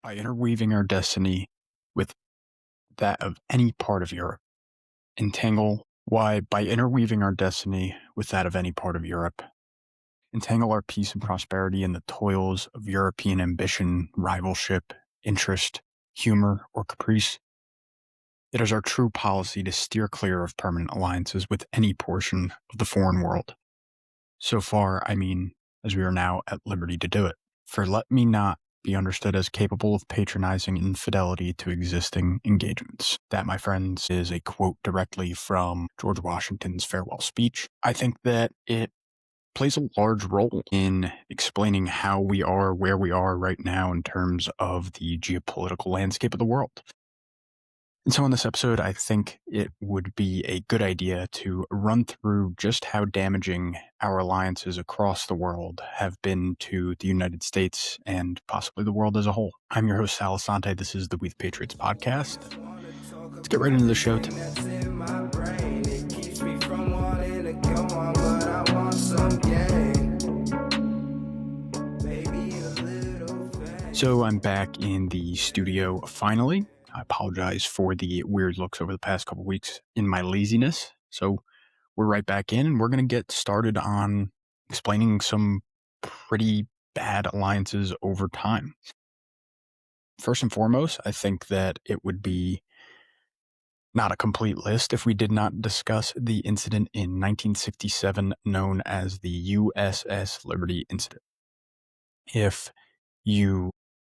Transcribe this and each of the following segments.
by interweaving our destiny with that of any part of Europe. By interweaving our destiny with that of any part of Europe. Entangle our peace and prosperity in the toils of European ambition, rivalship, interest, humor, or caprice. It is our true policy to steer clear of permanent alliances with any portion of the foreign world. So far, as we are now at liberty to do it. For let me not be understood as capable of patronizing infidelity to existing engagements. That, my friends, is a quote directly from George Washington's farewell speech. I think that it plays a large role in explaining how we are where we are right now in terms of the geopolitical landscape of the world. And so in this episode, I think it would be a good idea to run through just how damaging our alliances across the world have been to the United States and possibly the world as a whole. I'm your host, Sal Assante. This is the Patriots podcast. Let's get right into the show today. So I'm back in the studio finally. I apologize for the weird looks over the past couple weeks in my laziness. So we're right back in, and we're going to get started on explaining some pretty bad alliances over time. First and foremost, I think that it would be not a complete list if we did not discuss the incident in 1967 known as the USS Liberty incident. If you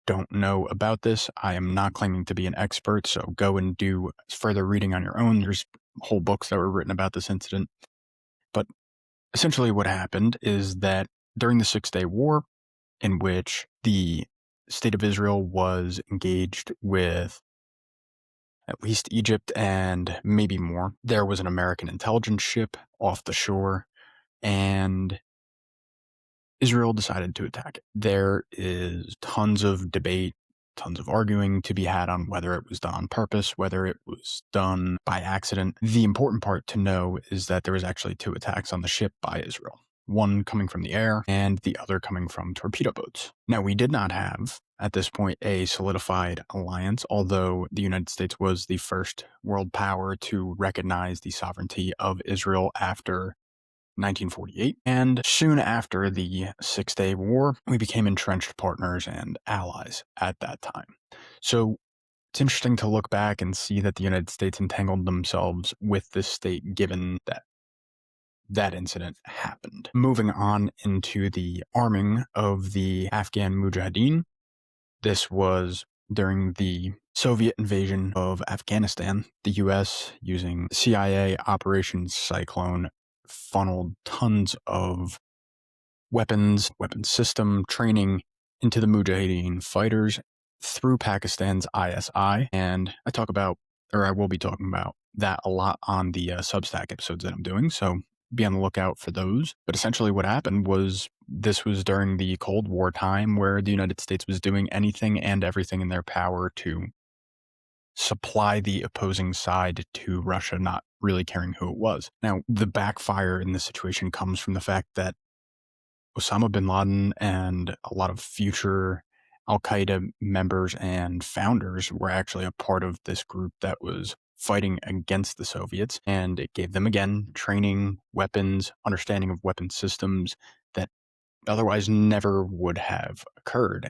don't know about this, I am not claiming to be an expert, so go and do further reading on your own. There's whole books that were written about this incident. But essentially what happened is that during the 6-Day War, in which the state of Israel was engaged with at least Egypt and maybe more, there was an American intelligence ship off the shore, and Israel decided to attack it. There is tons of debate, tons of arguing to be had on whether it was done on purpose, whether it was done by accident. The important part to know is that there was actually 2 attacks on the ship by Israel, one coming from the air and the other coming from torpedo boats. Now, we did not have, at this point, a solidified alliance, although the United States was the first world power to recognize the sovereignty of Israel after 1948, and soon after the 6-Day War, we became entrenched partners and allies at that time. So it's interesting to look back and see that the United States entangled themselves with this state given that incident happened. Moving on into the arming of the Afghan Mujahideen, this was during the Soviet invasion of Afghanistan. The U.S., using CIA Operation Cyclone, funneled tons of weapon system training into the Mujahideen fighters through Pakistan's ISI. And I will be talking about that a lot on the Substack episodes that I'm doing. So be on the lookout for those. But essentially what happened was this was during the Cold War time where the United States was doing anything and everything in their power to supply the opposing side to Russia, not really caring who it was. Now, the backfire in this situation comes from the fact that Osama bin Laden and a lot of future Al-Qaeda members and founders were actually a part of this group that was fighting against the Soviets, and it gave them, again, training, weapons, understanding of weapon systems that otherwise never would have occurred.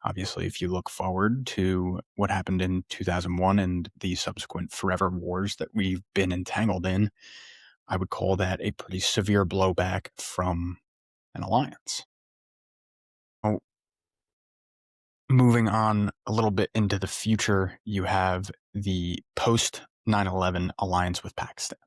Obviously, if you look forward to what happened in 2001 and the subsequent forever wars that we've been entangled in, I would call that a pretty severe blowback from an alliance. Now, moving on a little bit into the future, you have the post 9/11 alliance with Pakistan.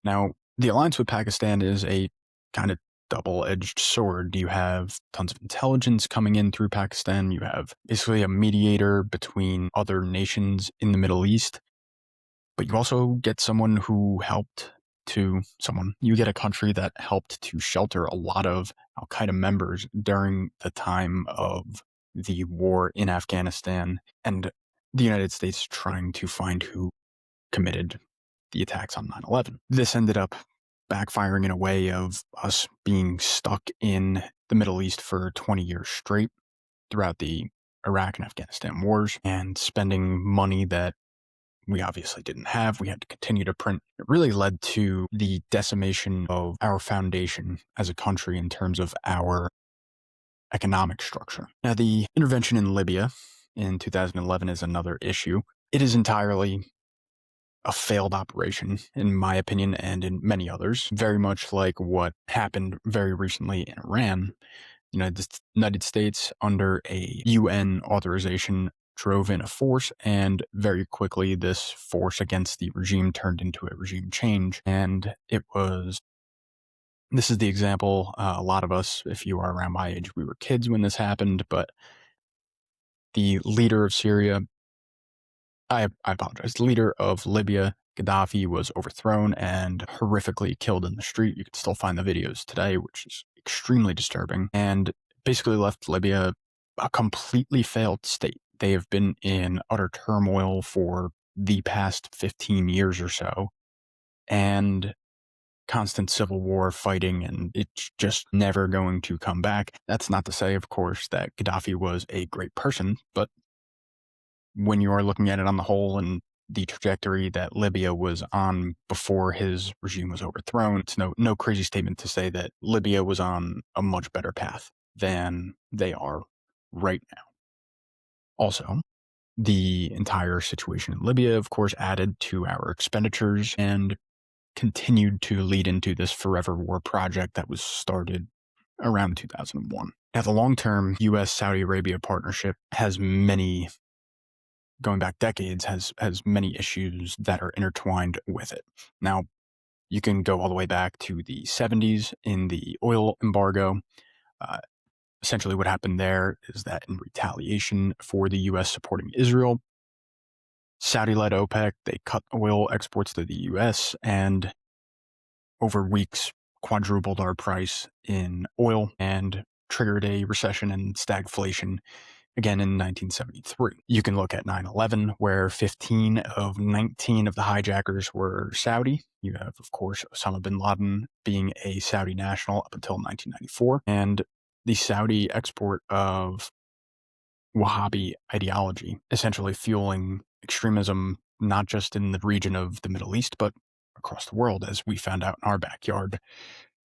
Now, the alliance with Pakistan is a kind of double-edged sword. You have tons of intelligence coming in through Pakistan. You have basically a mediator between other nations in the Middle East. But you also get you get a country that helped to shelter a lot of Al-Qaeda members during the time of the war in Afghanistan, and the United States trying to find who committed the attacks on 9/11. This ended up backfiring in a way of us being stuck in the Middle East for 20 years straight throughout the Iraq and Afghanistan wars and spending money that we obviously didn't have. We had to continue to print. It really led to the decimation of our foundation as a country in terms of our economic structure. Now, the intervention in Libya in 2011 is another issue. It is entirely a failed operation, in my opinion, and in many others, very much like what happened very recently in Iran. United States, under a UN authorization, drove in a force, and very quickly this force against the regime turned into a regime change. And this is the example, a lot of us, if you are around my age, we were kids when this happened, but the leader of Syria, I apologize, the leader of Libya, Gaddafi, was overthrown and horrifically killed in the street. You can still find the videos today, which is extremely disturbing, and basically left Libya a completely failed state. They have been in utter turmoil for the past 15 years or so, and constant civil war fighting, and it's just never going to come back. That's not to say, of course, that Gaddafi was a great person, but when you are looking at it on the whole and the trajectory that Libya was on before his regime was overthrown, it's no crazy statement to say that Libya was on a much better path than they are right now. Also, the entire situation in Libya, of course, added to our expenditures and continued to lead into this forever war project that was started around 2001. Now, the long-term U.S.-Saudi Arabia partnership has many, going back decades, has many issues that are intertwined with it. Now, you can go all the way back to the 70s in the oil embargo. Essentially, what happened there is that in retaliation for the U.S. supporting Israel, Saudi-led OPEC, they cut oil exports to the U.S. and over weeks quadrupled our price in oil and triggered a recession and stagflation again in 1973. You can look at 9/11, where 15 of 19 of the hijackers were Saudi. You have, of course, Osama bin Laden being a Saudi national up until 1994, and the Saudi export of Wahhabi ideology, essentially fueling extremism not just in the region of the Middle East, but across the world, as we found out in our backyard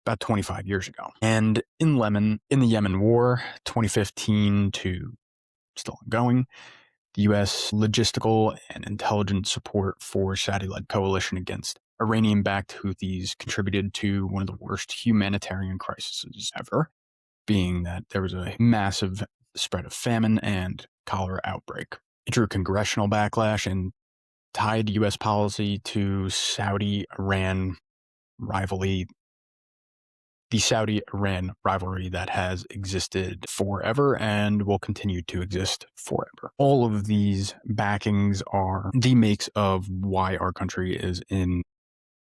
about 25 years ago. And in the Yemen War, 2015 to still ongoing, the U.S. logistical and intelligence support for Saudi-led coalition against Iranian-backed Houthis contributed to one of the worst humanitarian crises ever, being that there was a massive spread of famine and cholera outbreak. It drew congressional backlash and tied U.S. policy to Saudi-Iran rivalry, the Saudi-Iran rivalry that has existed forever and will continue to exist forever. All of these backings are the makes of why our country is in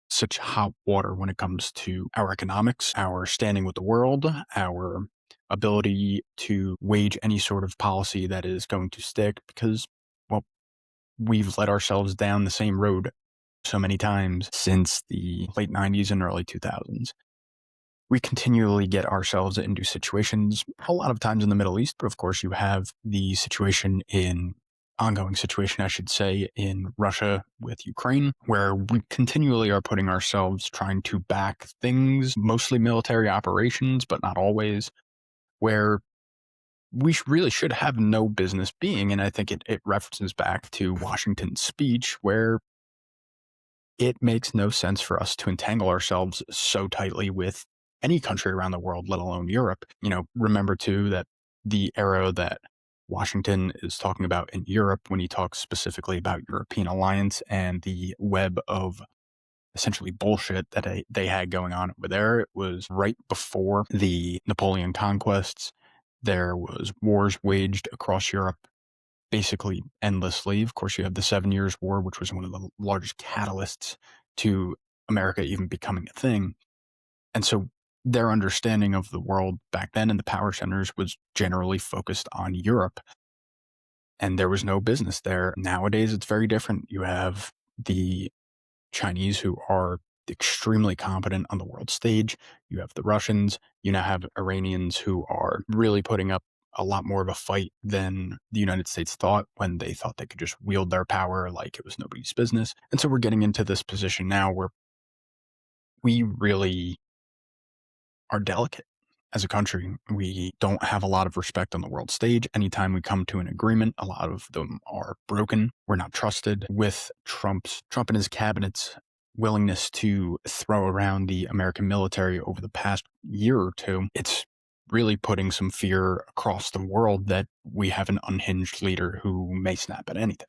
such hot water when it comes to our economics, our standing with the world, our ability to wage any sort of policy that is going to stick, because, well, we've led ourselves down the same road so many times since the late 90s and early 2000s. We continually get ourselves into situations, a lot of times in the Middle East, but of course you have the ongoing situation, I should say, in Russia with Ukraine, where we continually are putting ourselves trying to back things, mostly military operations, but not always, where we really should have no business being. And I think it references back to Washington's speech, where it makes no sense for us to entangle ourselves so tightly with any country around the world, let alone Europe. Remember too that the era that Washington is talking about in Europe, when he talks specifically about European alliance and the web of essentially bullshit that they had going on over there, it was right before the Napoleon conquests. There was wars waged across Europe basically endlessly. Of course, you have the 7 Years' War, which was one of the largest catalysts to America even becoming a thing. And so their understanding of the world back then and the power centers was generally focused on Europe. And there was no business there. Nowadays, it's very different. You have the Chinese, who are extremely competent on the world stage. You have the Russians. You now have Iranians, who are really putting up a lot more of a fight than the United States thought when they thought they could just wield their power like it was nobody's business. And so we're getting into this position now where we really are delicate as a country. We don't have a lot of respect on the world stage. Anytime we come to an agreement, a lot of them are broken. We're not trusted. With Trump and his cabinet's willingness to throw around the American military over the past year or two, it's really putting some fear across the world that we have an unhinged leader who may snap at anything.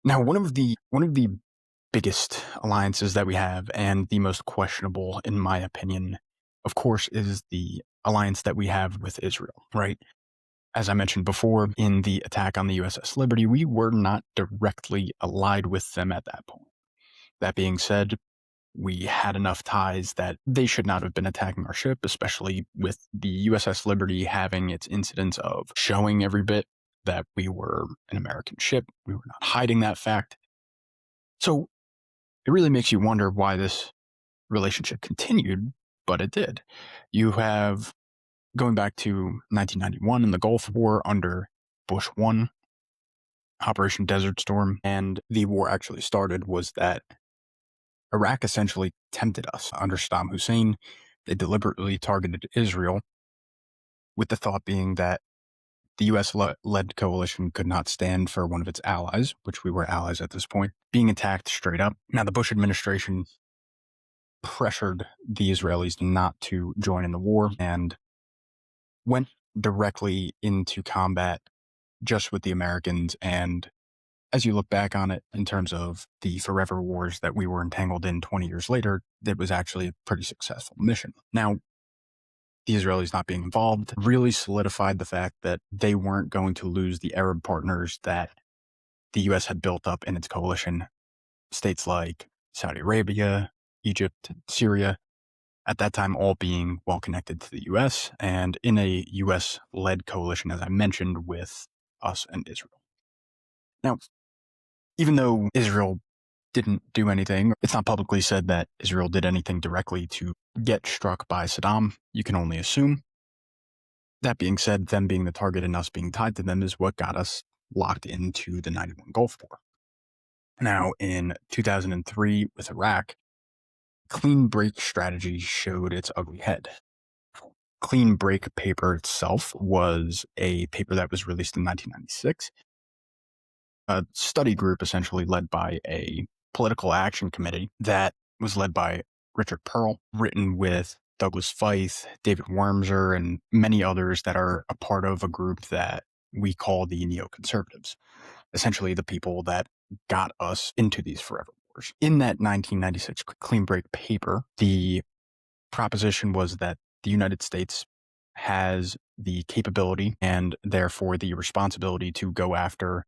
Now, one of the biggest alliances that we have, and the most questionable, in my opinion, of course, is the alliance that we have with Israel, right? As I mentioned before, in the attack on the USS Liberty, we were not directly allied with them at that point. That being said, we had enough ties that they should not have been attacking our ship, especially with the USS Liberty having its incidents of showing every bit that we were an American ship. We were not hiding that fact. So it really makes you wonder why this relationship continued, but it did. You have, going back to 1991 in the Gulf War under Bush 1, Operation Desert Storm, and the war actually started, was that Iraq essentially tempted us. Under Saddam Hussein, they deliberately targeted Israel, with the thought being that the U.S.-led coalition could not stand for one of its allies, which we were allies at this point, being attacked straight up. Now, the Bush administration pressured the Israelis not to join in the war and went directly into combat just with the Americans. And as you look back on it, in terms of the forever wars that we were entangled in 20 years later, it was actually a pretty successful mission. Now, the Israelis not being involved really solidified the fact that they weren't going to lose the Arab partners that the U.S. had built up in its coalition. States like Saudi Arabia, Egypt, Syria, at that time all being well connected to the U.S. and in a U.S.-led coalition, as I mentioned, with us and Israel. Now, even though Israel didn't do anything, it's not publicly said that Israel did anything directly to get struck by Saddam. You can only assume. That being said, them being the target and us being tied to them is what got us locked into the 91 Gulf War. Now, in 2003 with Iraq, clean break strategy showed its ugly head. Clean break paper itself was a paper that was released in 1996. A study group essentially led by a political action committee that was led by Richard Pearl, written with Douglas Feith, David Wormser, and many others that are a part of a group that we call the neoconservatives, essentially the people that got us into these forever wars. In that 1996 clean break paper, the proposition was that the United States has the capability and therefore the responsibility to go after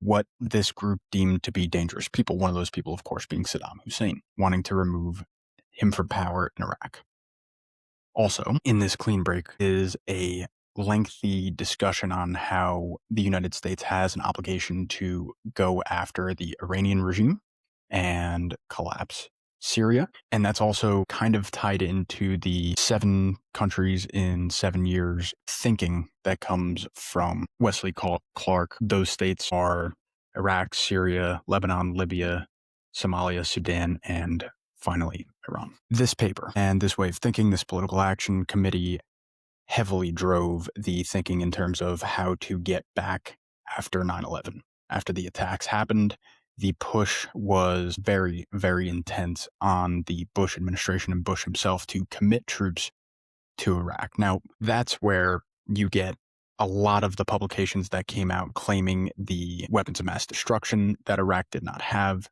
what this group deemed to be dangerous people. One of those people, of course, being Saddam Hussein, wanting to remove him from power in Iraq. Also, in this clean break is a lengthy discussion on how the United States has an obligation to go after the Iranian regime and collapse Syria. And that's also kind of tied into the 7 countries in 7 years thinking that comes from Wesley Clark. Those states are Iraq, Syria, Lebanon, Libya, Somalia, Sudan, and finally Iran. This paper and this way of thinking, this political action committee heavily drove the thinking in terms of how to get back after 9/11. After the attacks happened, the push was very, very intense on the Bush administration and Bush himself to commit troops to Iraq. Now, that's where you get a lot of the publications that came out claiming the weapons of mass destruction that Iraq did not have.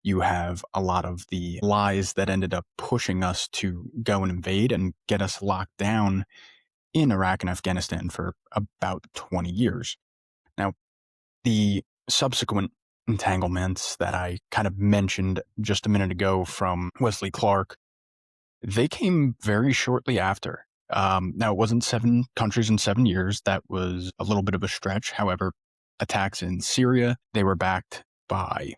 You have a lot of the lies that ended up pushing us to go and invade and get us locked down in Iraq and Afghanistan for about 20 years. Now, the subsequent entanglements that I kind of mentioned just a minute ago from Wesley Clark, they came very shortly after. Now, it wasn't 7 countries in 7 years. That was a little bit of a stretch. However, attacks in Syria, they were backed by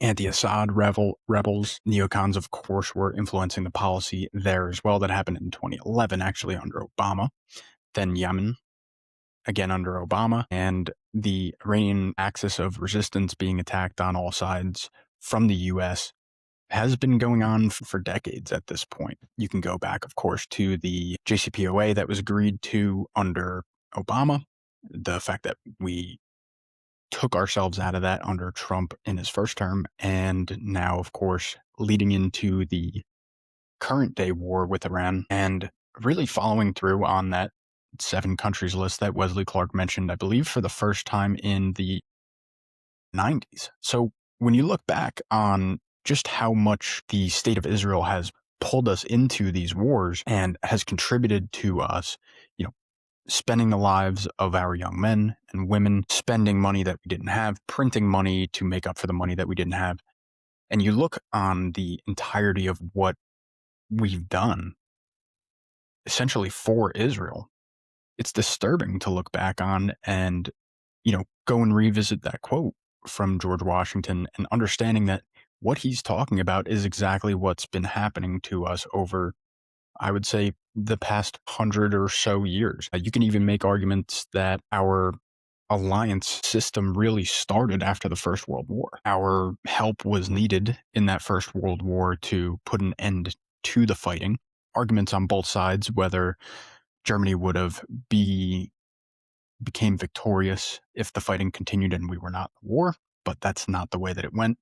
anti-Assad rebels. Neocons, of course, were influencing the policy there as well. That happened in 2011, actually, under Obama. then Yemen, again under Obama, and the Iranian axis of resistance being attacked on all sides from the US has been going on for decades at this point. You can go back, of course, to the JCPOA that was agreed to under Obama, the fact that we took ourselves out of that under Trump in his first term, and now, of course, leading into the current day war with Iran, and really following through on that 7 countries list that Wesley Clark mentioned, I believe, for the first time in the 90s. So when you look back on just how much the state of Israel has pulled us into these wars and has contributed to us, spending the lives of our young men and women, spending money that we didn't have, printing money to make up for the money that we didn't have. And you look on the entirety of what we've done essentially for Israel, it's disturbing to look back on and, go and revisit that quote from George Washington and understanding that what he's talking about is exactly what's been happening to us over, I would say, the past 100 or so years. You can even make arguments that our alliance system really started after the First World War. Our help was needed in that First World War to put an end to the fighting. Arguments on both sides, whether Germany would have became victorious if the fighting continued and we were not in the war, but that's not the way that it went.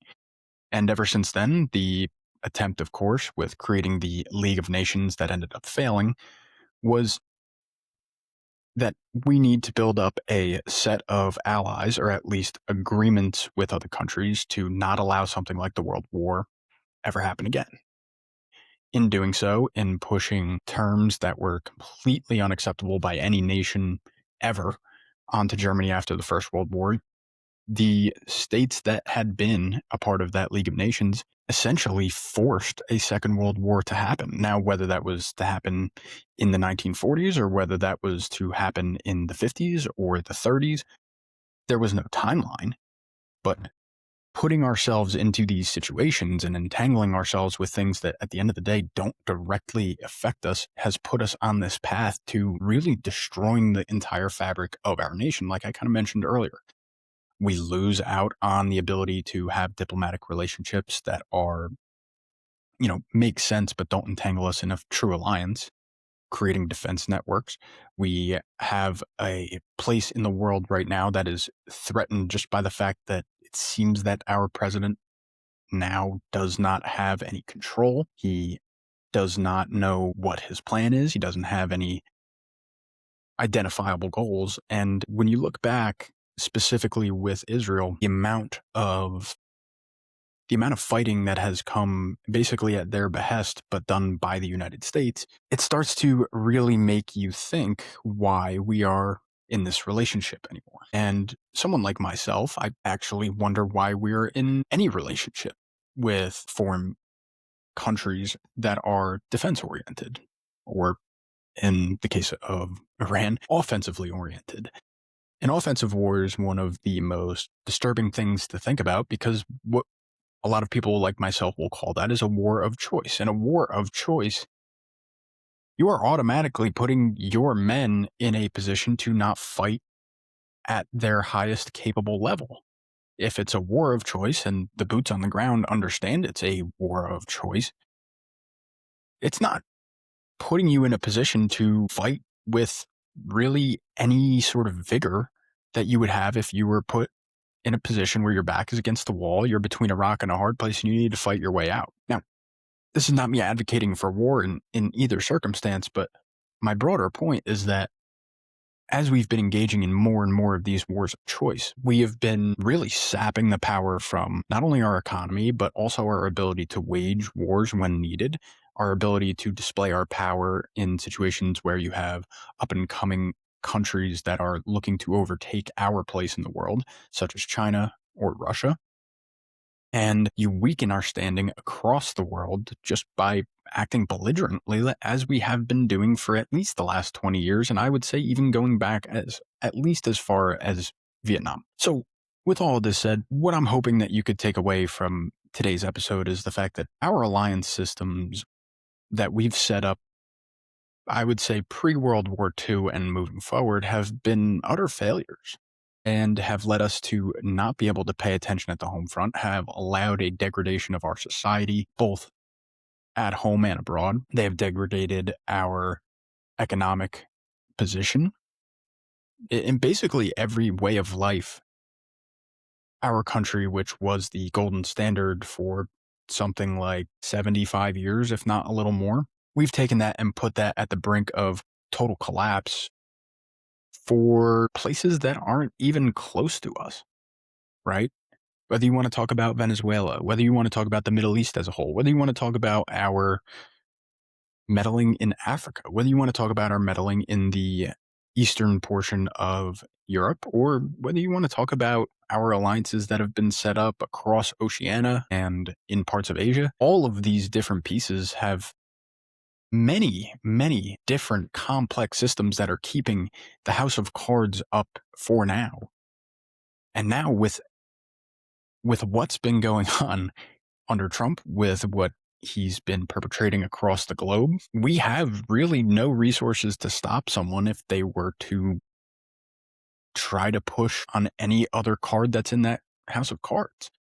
And ever since then, the attempt, of course, with creating the League of Nations that ended up failing was that we need to build up a set of allies, or at least agreements with other countries, to not allow something like the World War ever happen again. In doing so, in pushing terms that were completely unacceptable by any nation ever onto Germany after the First World War, the states that had been a part of that League of Nations essentially forced a Second World War to happen. Now, whether that was to happen in the 1940s or whether that was to happen in the 50s or the 30s, there was no timeline. But putting ourselves into these situations and entangling ourselves with things that at the end of the day don't directly affect us has put us on this path to really destroying the entire fabric of our nation, like I kind of mentioned earlier. We lose out on the ability to have diplomatic relationships that are, make sense but don't entangle us in a true alliance, creating defense networks. We have a place in the world right now that is threatened just by the fact that it seems that our president now does not have any control. He does not know what his plan is. He doesn't have any identifiable goals. And when you look back specifically with Israel, the amount of fighting that has come basically at their behest, but done by the United States, it starts to really make you think why we are in this relationship anymore. And someone like myself, I actually wonder why we're in any relationship with foreign countries that are defense oriented, or in the case of Iran, offensively oriented. An offensive war is one of the most disturbing things to think about, because what a lot of people like myself will call that is a war of choice. In a war of choice, you are automatically putting your men in a position to not fight at their highest capable level. If it's a war of choice and the boots on the ground understand it's a war of choice, it's not putting you in a position to fight with really any sort of vigor that you would have if you were put in a position where your back is against the wall, you're between a rock and a hard place, and you need to fight your way out. Now, this is not me advocating for war in either circumstance, but my broader point is that as we've been engaging in more and more of these wars of choice, we have been really sapping the power from not only our economy, but also our ability to wage wars when needed, our ability to display our power in situations where you have up and coming countries that are looking to overtake our place in the world, such as China or Russia. And you weaken our standing across the world just by acting belligerently, as we have been doing for at least the last 20 years. And I would say even going back at least as far as Vietnam. So with all of this said, what I'm hoping that you could take away from today's episode is the fact that our alliance systems that we've set up I would say pre-World War II and moving forward, have been utter failures and have led us to not be able to pay attention at the home front, have allowed a degradation of our society, both at home and abroad. They have degraded our economic position in basically every way of life. Our country, which was the golden standard for something like 75 years, if not a little more, we've taken that and put that at the brink of total collapse for places that aren't even close to us, right? Whether you want to talk about Venezuela, whether you want to talk about the Middle East as a whole, whether you want to talk about our meddling in Africa, whether you want to talk about our meddling in the eastern portion of Europe, or whether you want to talk about our alliances that have been set up across Oceania and in parts of Asia, all of these different pieces have many, many different complex systems that are keeping the house of cards up for now. And now with what's been going on under Trump, with what he's been perpetrating across the globe, we have really no resources to stop someone if they were to try to push on any other card that's in that house of cards.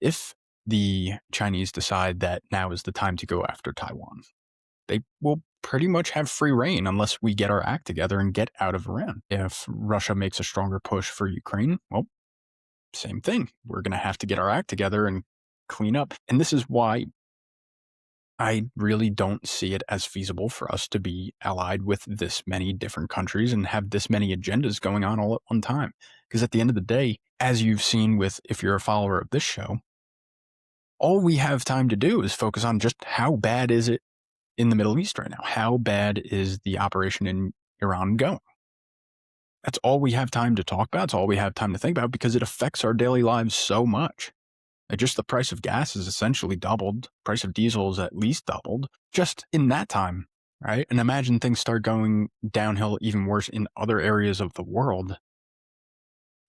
If the Chinese decide that now is the time to go after Taiwan, they will pretty much have free reign unless we get our act together and get out of Iran. If Russia makes a stronger push for Ukraine, well, same thing. We're going to have to get our act together and clean up. And this is why I really don't see it as feasible for us to be allied with this many different countries and have this many agendas going on all at one time. Because at the end of the day, as you've seen with, if you're a follower of this show, all we have time to do is focus on just how bad is it in the Middle East right now? How bad is the operation in Iran going? That's all we have time to talk about. It's all we have time to think about because it affects our daily lives so much. Just the price of gas is essentially doubled. Price of diesel is at least doubled just in that time, right? And imagine things start going downhill even worse in other areas of the world.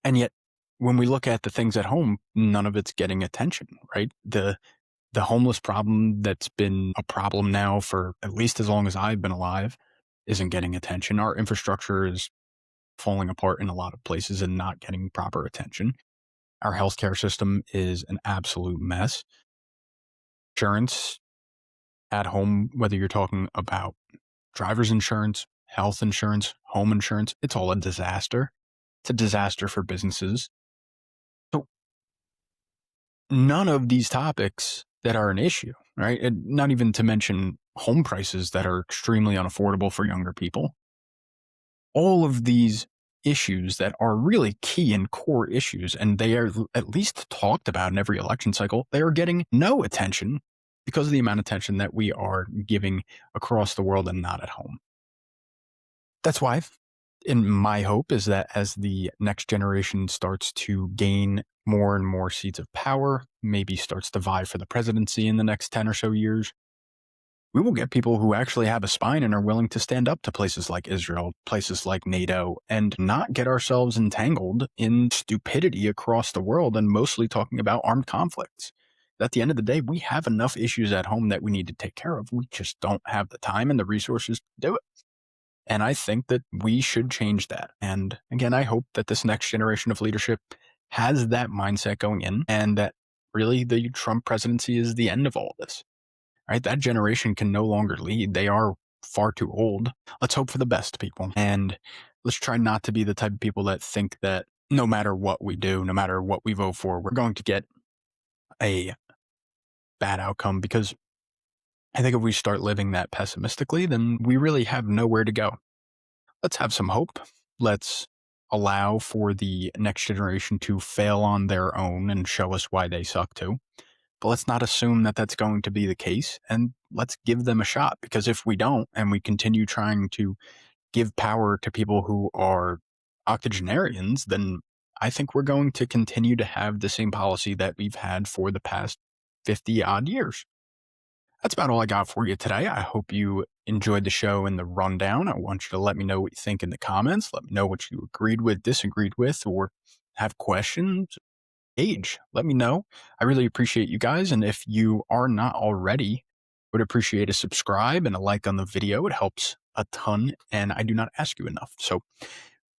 And yet, when we look at the things at home, none of it's getting attention, right? The homeless problem that's been a problem now for at least as long as I've been alive isn't getting attention. Our infrastructure is falling apart in a lot of places and not getting proper attention. Our healthcare system is an absolute mess. Insurance at home, whether you're talking about driver's insurance, health insurance, home insurance, it's all a disaster. It's a disaster for businesses. So none of these topics that are an issue, right? And not even to mention home prices that are extremely unaffordable for younger people. All of these issues that are really key and core issues, and they are at least talked about in every election cycle, they are getting no attention because of the amount of attention that we are giving across the world and not at home. That's why, in my hope, is that as the next generation starts to gain more and more seats of power, maybe starts to vie for the presidency in the next 10 or so years, we will get people who actually have a spine and are willing to stand up to places like Israel, places like NATO, and not get ourselves entangled in stupidity across the world and mostly talking about armed conflicts. At the end of the day, we have enough issues at home that we need to take care of. We just don't have the time and the resources to do it. And I think that we should change that. And again, I hope that this next generation of leadership has that mindset going in and that really the Trump presidency is the end of all this. Right? That generation can no longer lead. They are far too old. Let's hope for the best, people. And let's try not to be the type of people that think that no matter what we do, no matter what we vote for, we're going to get a bad outcome. Because I think if we start living that pessimistically, then we really have nowhere to go. Let's have some hope. Let's allow for the next generation to fail on their own and show us why they suck too. But let's not assume that that's going to be the case, and let's give them a shot, because if we don't and we continue trying to give power to people who are octogenarians, then I think we're going to continue to have the same policy that we've had for the past 50 odd years. That's about all I got for you today. I hope you enjoyed the show and the rundown. I want you to let me know what you think in the comments. Let me know what you agreed with, disagreed with, or have questions. Let me know. I really appreciate you guys. And if you are not already, would appreciate a subscribe and a like on the video. It helps a ton, and I do not ask you enough. So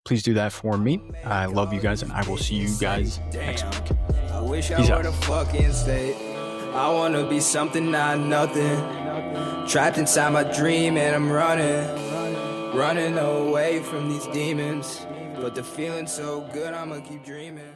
please do that for me. I love you guys, and I will see you guys next week. I wish I Peace were out. the fucking state. I wanna be something, not nothing. Trapped inside my dream and I'm running away from these demons. But the feeling's so good, I'ma keep dreaming.